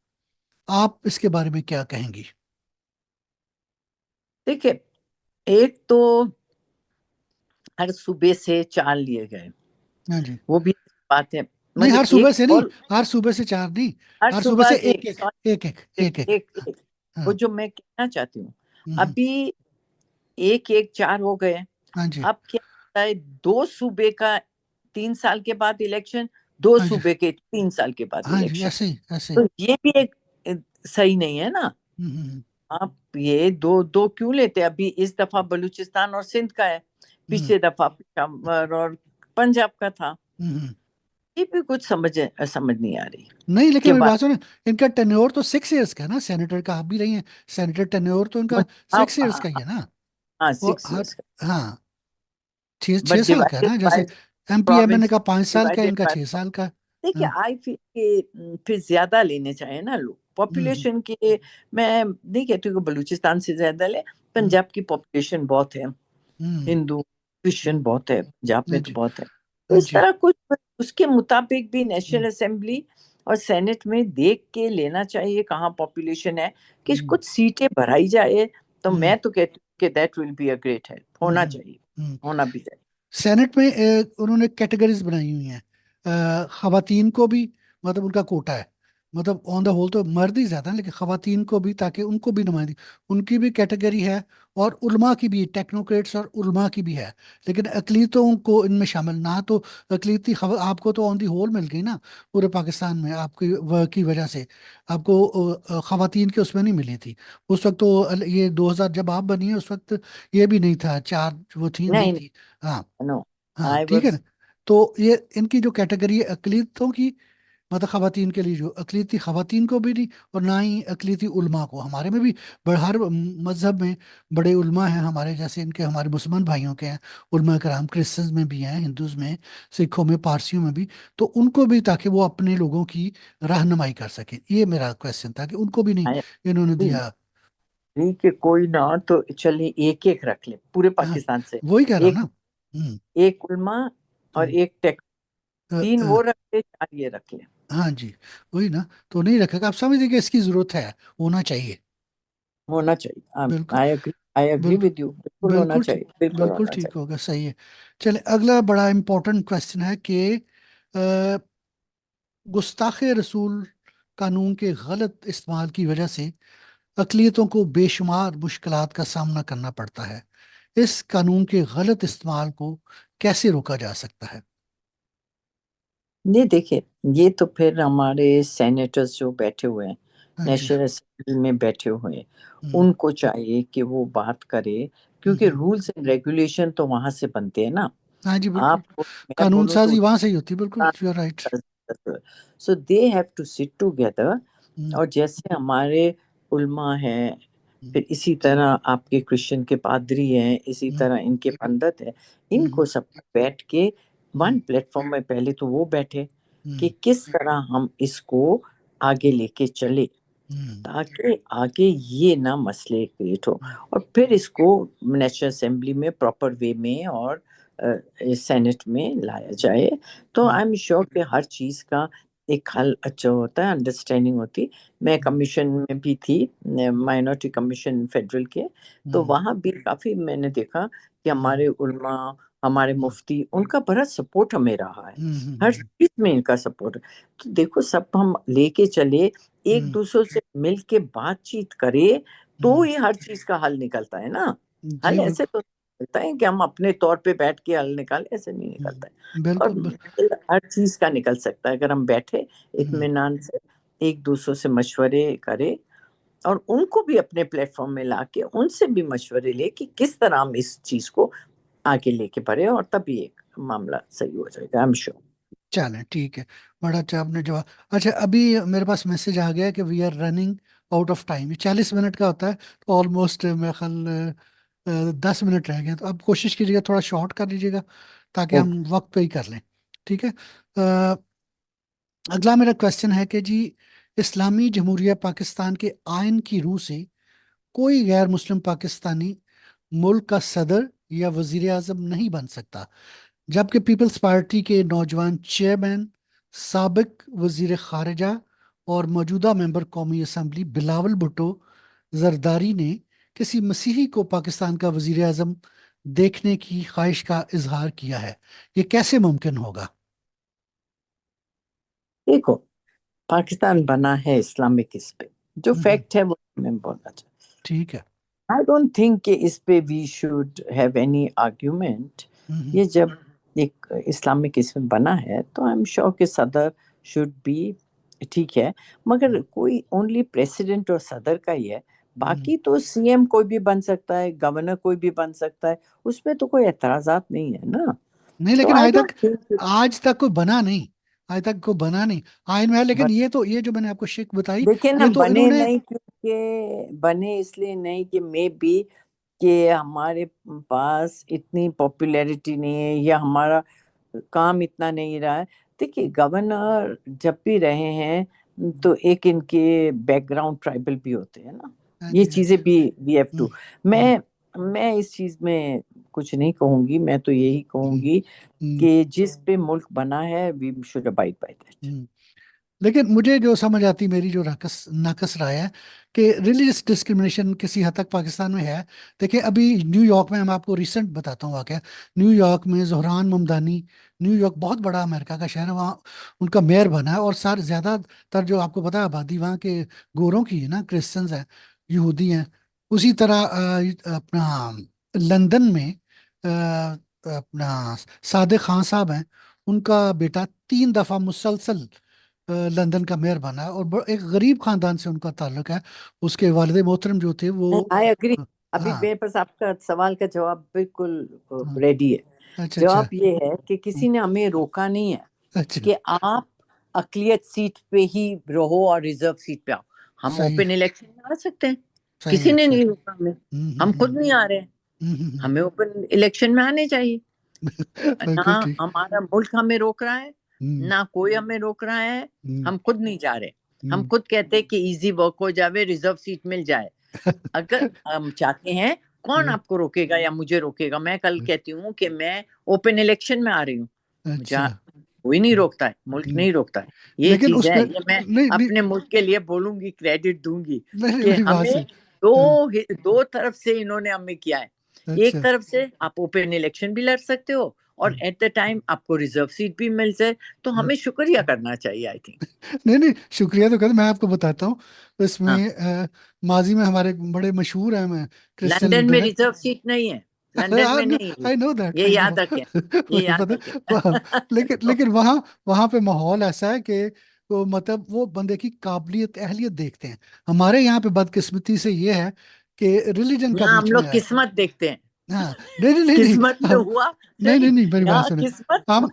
आप इसके बारे में क्या कहेंगी? देखिए, एक तो हर सूबे से 4 लिए गए, हाँ जी। वो भी बात है। नहीं, मगर हर सूबे एक से नहीं, और, हर सूबे से 4 नहीं, हर हर सूबे से सूबा एक एक एक, सॉरी, एक एक, एक एक एक। एक हाँ। एक वो हाँ। जो मैं कहना चाहती हूँ, हम्म। अभी एक एक 4 हो गए। हाँ जी। अब क्या होता है, 2 सूबे का 3 साल के बाद इलेक्शन, 2 हाँ जी। सूबे के 3 साल के बाद हाँ जी, इलेक्शन। ऐसे ही ऐसे ही। तो ये भी एक सही नहीं है ना। हम्म। आप ये दो दो क्यों लेते हैं? अभी इस दफा बलूचिस्तान और सिंध का है, हम्म। पिछले दफा पेशावर और पंजाब का था। हम्म। ये भी कुछ समझ नहीं आ रही नहीं, लेकिन कि मेरी बात। बात सुनो, इनका टेन्योर तो 6 ईयर्स का है ना, सेनेटर का आप भी रही हैं। सेनेटर टेन्योर तो इनका हाँ 6 ईयर्स का ही है ना। हाँ, वो 6 हर, इयर्स का। हाँ, छः बट छः साल का है डिवाइडेड ना, बाय जैसे एमपीएमएनए प्रोविंस, का 5 साल का है, डिवाइडेड इनका बाय। 6 साल का है। देखिए, हाँ। आई फील कि फिर ज्यादा लेने चाहिए ना लोग हम्म। पॉपुलेशन के। मैं नहीं कहती हूँ कि बलूचिस्तान से ज्यादा ले, हम्म। पंजाब की पॉपुलेशन बहुत है, हम्म। हिंदू हम्म। क्रिश्चियन बहुत है पंजाब हाँ में, तो जी। बहुत है। तो हाँ इस जी। तरह कुछ उसके मुताबिक भी हम्म। नेशनल असेंबली और सेनेट में देख के लेना चाहिए कहाँ पॉपुलेशन है, कि हम्म। कुछ सीटें बढ़ाई जाए। तो हम्म। मैं तो कहती हूँ कि that will be a great help, होना हम्म। चाहिए, हम्म। होना भी चाहिए। सेनेट में उन्होंने कैटेगरीज बनाई हुई हैं। खवातीन को भी, मतलब उनका कोटा है, मतलब ऑन द होल तो मर्द ही ज्यादा है, लेकिन खवातीन को भी, ताकि उनको भी नुमाइंदगी, उनकी भी कैटेगरी है। और उलमा की भी, टेक्नोक्रेट्स और उलमा की भी है। लेकिन अकलीतों को इनमें शामिल ना, तो आपको तो ऑन दी होल मिल गई ना, पूरे पाकिस्तान में आपकी की वजह से। आपको खवातीन के उसमें नहीं मिली थी उस वक्त तो। ये 2000 जब आप बनी है उस वक्त ये भी नहीं था, चार वो थी नहीं नहीं, थी। हाँ। नो, हाँ, आई ठीक है ना। वाज, तो ये इनकी जो कैटेगरी है अकलीतों की, मतलब खवातीन के लिए, जो अकलीती खवातीन को भी नहीं, और ना ही अकलीती उलमा को। हमारे में भी हर मजहब में बड़े उलमा हैं हमारे, जैसे इनके हमारे मुसलमान भाइयों के हैं उलमा कराम, क्रिश्चियंस में भी हैं, हिंदूज में, सिखों में, पारसियों में भी। तो उनको भी, ताकि वो अपने लोगों की रहनुमाई कर सके, ये मेरा क्वेश्चन था कि उनको भी नहीं आई इन्होंने दिया। नहीं कि कोई ना, तो चलिए एक एक रख ले पूरे हाँ, पाकिस्तान से। वही कह रहा हूँ एक ना। हम्म। एक उलमा और हम्म। एक टेक, अ, 3 अ, वो रख ले, 4 ये रख ले। हाँ जी, वही ना। तो नहीं रखेगा, आप समझ कि इसकी जरूरत है, होना चाहिए। होना चाहिए। बिल्कुल। आई एग्री बिल्कुल। विद यू, बिल्कुल होना बिल्कुल ठीक। चाहिए, बिल्कुल बिल्कुल होना ठीक चाहिए। होगा, सही है। चले, अगला बड़ा इंपॉर्टेंट क्वेश्चन है कि अ, गुस्ताख रसूल कानून के गलत इस्तेमाल की वजह से अकलियतों को बेशुमार मुश्किलात का सामना करना पड़ता है। इस कानून के गलत इस्तेमाल को कैसे रोका जा सकता है? ये देखिए, ये तो फिर हमारे सेनेटर्स जो बैठे हुए हैं, हाँ जी। नेशनल असेंबली में बैठे हुए हैं, हम्म। उनको चाहिए कि वो बात करे, क्योंकि हम्म। रूल्स एंड रेगुलेशन तो वहां से बनते हैं ना। हाँ जी, बिल्कुल। आप, मैं कानून बोलूँ तो, साजी वहां से ही होती है, बिल्कुल, you are right. So they have to sit together. Hmm. और जैसे हमारे उल्मा हैं, हम्म। फिर इसी तरह आपके क्रिश्चियन के पादरी हैं, इसी हम्म। तरह इनके पंडित हैं, हम्म। इनको सब बैठ के हम्म। वन प्लेटफॉर्म में पहले तो वो बैठे कि हम्म। किस तरह हम इसको आगे लेके चले, हम्म। ताकि आगे ये ना मसले क्रिएट हो। हम्म। और फिर इसको नेशनल असेंबली में प्रॉपर वे में और सेनेट में लाया जाए। तो हम्म। आई एम श्योर कि हर चीज का एक हल अच्छा होता है, अंडरस्टैंडिंग होती। मैं हम्म। कमीशन में भी थी, माइनॉरिटी कमीशन फेडरल के। तो हम्म। वहां भी काफी मैंने देखा कि हम्म। हमारे उल्मा, हमारे हम्म। मुफ्ती, उनका बड़ा सपोर्ट हमें रहा है। हम्म। हर हम्म। चीज में इनका सपोर्ट। तो देखो, सब हम लेके चले, एक हम्म। दूसरे से मिल के बातचीत करे, तो हम्म। ये हर चीज का हल निकलता है ना। जी हल ऐसे बिल्कुल। तो निकलता है कि हम अपने तौर पे बैठ के हल निकाले, ऐसे नहीं निकलता है। और बिल्कुल हल हर चीज का निकल सकता है अगर हम बैठे हम्म। इत्मीनान से, एक दूसरे से मशवरे करे, और उनको भी अपने प्लेटफॉर्म में लाके उनसे भी मशवरे ले कि किस तरह हम इस चीज को आगे लेके बढ़े, और तभी एक मामला सही हो जाएगा, आई एम श्योर। चलें, ठीक है। बड़ा अच्छा आपने जवाब। अच्छा, अभी मेरे पास मैसेज आ गया कि we are running out of time. ये 40 मिनट का होता है, तो ऑलमोस्ट मेरे ख्याल 10 मिनट रह गए। तो अब कोशिश कीजिएगा थोड़ा शॉर्ट कर लीजिएगा, ताकि हम वक्त पे ही कर लें। ठीक है। अ, अगला मेरा क्वेश्चन है कि जी, इस्लामी जमहूरिया पाकिस्तान के आइन की रूह से कोई गैर मुस्लिम पाकिस्तानी मुल्क का सदर या वजीर आजम नहीं बन सकता, जबकि पीपल्स पार्टी के नौजवान चेयरमैन, साबिक वजीर खारजा और मौजूदा मेंबर कौमी असम्बली बिलावल भुट्टो जरदारी ने किसी मसीही को पाकिस्तान का वजीर आजम देखने की ख्वाहिश का इजहार किया है। ये कैसे मुमकिन होगा? देखो, पाकिस्तान बना है इस्लामिक इस पे, जो हम्म, फैक्ट है वो मैं बोलना चाहती ठीक है। हूँ। आई डोंट थिंक कि इस पे we should have any argument. Hmm, ये जब एक इस्लामिक इसमें बना है तो आई एम श्योर कि सदर शुड बी, ठीक है, मगर कोई ओनली प्रेसिडेंट और सदर का ही है। हम्म। बाकी तो सीएम कोई भी बन सकता है, गवर्नर कोई भी बन सकता है, उसमें तो कोई एतराजात नहीं है ना। नहीं, तो लेकिन आई आज तक, डोंट थिंक, आज तक कोई बना नहीं। आज तक कोई बना नहीं आइन में है, लेकिन बट ये तो, ये जो मैंने आपको शिक बताई, देखिए ना, ये तो बने इन्होंने। नहीं क्योंकि बने इसलिए नहीं कि मे बी कि हमारे पास इतनी पॉपुलैरिटी नहीं है या हमारा काम इतना नहीं रहा है। देखिए, गवर्नर जब भी रहे हैं तो एक इनके बैकग्राउंड ट्राइबल भी होते हैं ना, हाँ ये जी, हाँ जी। चीजें भी वी हैव हम्म, टू। हम्म, मैं इस चीज में कुछ नहीं कहूंगी, मैं तो यही हम्म, कहूंगी हम्म, कि जिस पे मुल्क बना है we should abide by that. Hmm. लेकिन मुझे जो समझ आती, मेरी जो नाकस नाकस राय है, कि रिलीजियस डिस्क्रिमिनेशन किसी हद तक पाकिस्तान में है। देखिए, अभी न्यूयॉर्क में, मैं आपको रिसेंट बताता हूँ वाकया। न्यूयॉर्क में जहरान ममदानी, न्यूयॉर्क बहुत बड़ा अमेरिका का शहर है, वहाँ उनका मेयर बना है। और सारे ज़्यादातर जो आपको पता है आबादी वहाँ के गोरों की है ना, क्रिश्चियंस हैं, यहूदी हैं। उसी तरह अपना लंदन में अपना सादिक खान साहब हैं, उनका बेटा 3 दफा मुसलसल लंदन का मेयर बना है, और एक गरीब खानदान से उनका ताल्लुक है। उसके वालिद मोहतरम जो थे वो, आई एग्री। अभी हाँ, मेरे पास आपका सवाल का जवाब बिल्कुल हाँ, रेडी है। अच्छा, अच्छा, जवाब ये है कि किसी ने हमें रोका नहीं है अच्छा, कि आप अकलियत सीट पे ही रहो और रिजर्व सीट पे आओ। हम सही है, ओपन इलेक्शन में आ सकते हैं, सही किसी है, ने सही। नहीं रोका हमें। हम्म, हम खुद नहीं आ रहे हैं, हम्म। हमें ओपन इलेक्शन में आने चाहिए। बिल्कुल ना ठीक। हमारा मुल्क हमें रोक रहा है, हम्म, ना कोई हमें रोक रहा है। हम्म, हम खुद नहीं जा रहे। हम हम्म। खुद कहते हैं कि इजी वर्क हो जावे, रिजर्व सीट मिल जाए। अगर हम चाहते हैं, कौन आपको रोकेगा या मुझे रोकेगा? मैं कल कहती हूँ कि मैं ओपन इलेक्शन में आ रही हूँ, मुझे अच्छा। कोई नहीं रोकता है, मुल्क हम्म। नहीं रोकता है। ये लेकिन चीज है, उसमें, ये मैं नहीं, नहीं, अपने मुल्क के लिए बोलूंगी, क्रेडिट दूंगी नहीं, नहीं, कि मेरी बात हमें से। हाँ, दो तरफ से इन्होंने हमें किया है। एक अच्छा। तरफ से आप ओपन इलेक्शन भी लड़ सकते हो और हम्म, एट द टाइम आपको रिजर्व सीट भी मिल जाए, तो हम्म। हमें शुक्रिया करना चाहिए, आई थिंक। नहीं, नहीं, शुक्रिया तो कर, मैं आपको बताता हूँ। हाँ, इसमें माजी में हमारे बड़े मशहूर हैं, मैं क्रिश्चियन लंदन लीडर में है। रिजर्व सीट नहीं है, लंदन में नहीं है। आई नो दैट, ये आई नो। याद रखें, ये मुझे याद पता रखें। है। लेकिन तो लेकिन वहाँ, वहाँ पे माहौल ऐसा है कि वो, मतलब वो बंदे की काबिलियत अहलियत देखते हैं। हमारे यहाँ पे बदकिस्मती से ये है कि रिलीजन का यहाँ हम बीच में लोग है। किस्मत देखते हैं। हाँ, नहीं, नहीं, नहीं, नहीं। किस्मत में हम, हुआ नहीं, नहीं, नहीं, नहीं, मेरी बात यहाँ सुने। किस्मत। हम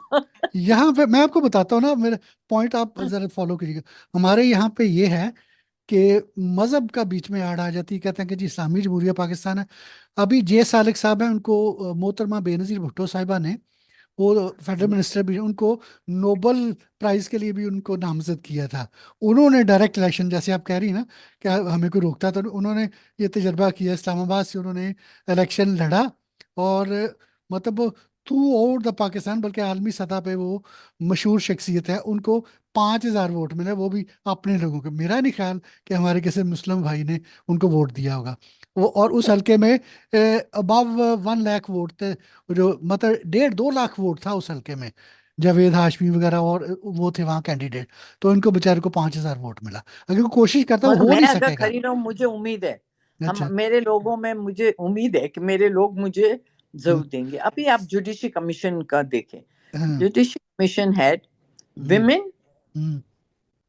यहाँ पे, मैं आपको बताता हूँ ना, मेरे पॉइंट आप जरा फॉलो करिएगा। हमारे यहाँ पे ये है कि मजहब का बीच में आड़ आ जाती है, कहते हैं कि जी इस्लामी जमहूरिया पाकिस्तान है। अभी जे सालिक साहब हैं, उनको मोहतरमा बेनजीर भुट्टो साहिबा ने, वो फेडरल मिनिस्टर भी हैं, उनको नोबल प्राइज के लिए भी उनको नामजद किया था। उन्होंने डायरेक्ट इलेक्शन, जैसे आप कह रही हैं ना, क्या हमें कोई रोकता, तो उन्होंने ये तजर्बा किया, इस्लामाबाद से उन्होंने इलेक्शन लड़ा। और मतलब थ्रू आउट द पाकिस्तान, बल्कि आलमी सतह पे वो मशहूर शख्सियत है। उनको 5,000 वोट मिले, वो भी अपने लोगों के। मेरा नहीं ख्याल कि हमारे किसी मुस्लिम भाई ने उनको वोट दिया होगा। वो, और उस हल्के में अबव 1 लाख वोट थे, जो मतलब 1.5-2 लाख वोट था उस हल्के में। जावेद हाशमी वगैरह और वो थे वहाँ कैंडिडेट। तो इनको बेचारे को 5,000 वोट मिला। अगर कोई कोशिश करता वो मगर हो मैं नहीं अगर सकेगा। खड़ी रहूं, मुझे उम्मीद है, हम अच्छा। मेरे लोगों में मुझे उम्मीद है कि मेरे लोग मुझे हम्म, जरूर देंगे। अभी आप जुडिशरी कमीशन का देखें, हाँ, judiciary commission had hmm, women hmm,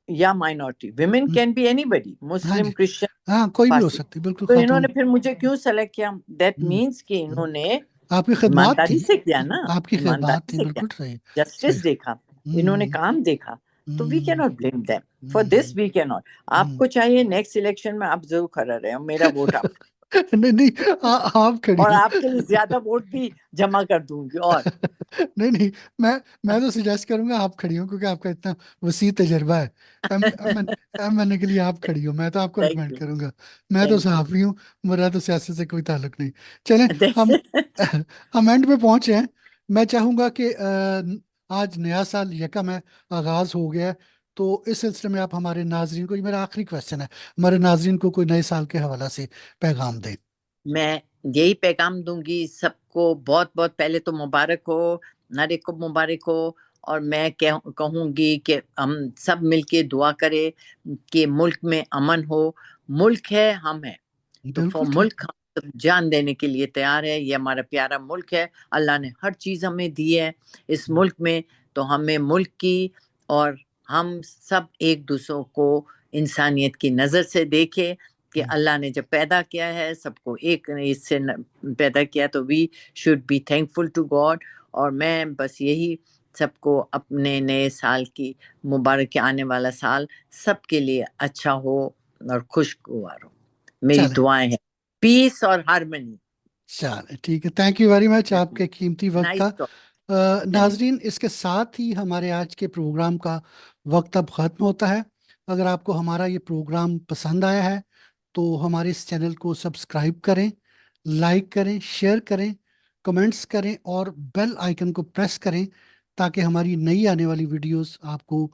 या minority, women hmm, can be anybody, हाँ मुस्लिम, जी, क्रिश्चियन, हाँ, कोई भी हो पारसी। सकती, बिल्कुल, तो इन्होंने खातून। फिर मुझे क्यों सेलेक्ट किया? दैट हम्म, मीन्स कि हम्म। इन्होंने आपकी खिदमत थी, ईमानदारी से किया ना, आपकी खिदमत ईमानदारी थी, से किया, बिल्कुल सही। सही। जस्टिस देखा, इन्होंने हम्म, काम देखा। तो we can hmm, not blame them for this, hmm, we can not. Hmm. आपको चाहिए नेक्स्ट इलेक्शन में आप जरूर खड़ा रहे और मेरा वोट आप नहीं नहीं, आप खड़ी और हो। आपके लिए ज्यादा वोट भी जमा कर दूंगी। और नहीं नहीं, मैं तो सजेस्ट करूंगा आप खड़ी हो, क्योंकि आपका इतना वसी तजर्बा है। एम एन ए के लिए आप खड़ी हो, मैं तो आपको थैंक रिकमेंड यू। करूंगा। मैं तो थैंक यू। सहाफी हूँ, मेरा तो सियासत से कोई ताल्लुक नहीं। चलें, हम हम एंड पे पहुंचे हैं। मैं चाहूंगा कि आज नया साल यकम है, आगाज हो गया है। तो इस सिलसिले में आप हमारे नाजरीन को, ये मेरा आखिरी क्वेश्चन है, हमारे नाजरीन को कोई नए साल के हवाला से पैगाम दें। मैं यही पैगाम दूंगी सबको, बहुत बहुत पहले तो मुबारक हो, हर एक को मुबारक हो। और मैं कहूंगी कि हम सब मिलके दुआ करें कि मुल्क में अमन हो। मुल्क है, हम है, तो फॉर बिल्कुल ठीक। मुल्क हम सब जान देने के लिए तैयार है। ये हमारा प्यारा मुल्क है, अल्लाह ने हर चीज हमें दी है इस मुल्क में। तो हमें मुल्क की, और हम सब एक दूसरों को इंसानियत की नजर से देखें कि अल्लाह ने जब पैदा किया है सबको एक इससे पैदा किया, तो we should be thankful to God. और मैं बस यही सबको अपने नए साल की मुबारक, आने वाला साल सबके लिए अच्छा हो और खुशगवार हो, मेरी चलें, दुआएं हैं। पीस और हार्मनी। चलें, ठीक है। थैंक यू वेरी मच आपके कीमती वक्त का। Nice talk. थैंक नाजरीन, इसके साथ ही हमारे आज के प्रोग्राम का वक्त अब ख़त्म होता है। अगर आपको हमारा ये प्रोग्राम पसंद आया है तो हमारे इस चैनल को सब्सक्राइब करें, लाइक करें, शेयर करें, कमेंट्स करें और बेल आइकन को प्रेस करें, ताकि हमारी नई आने वाली वीडियोस आपको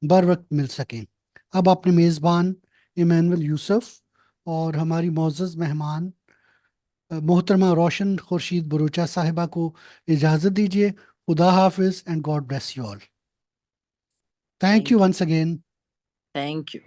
बर वक्त मिल सकें। अब अपने मेज़बान इमानुअल यूसुफ और हमारी मोअज़्ज़ज़ मेहमान मोहतरमा रोशन खुर्शीद बरूचा साहिबा को इजाज़त दीजिए। खुदा हाफिज and God bless you all. Thank you thank you. Once again. Thank you.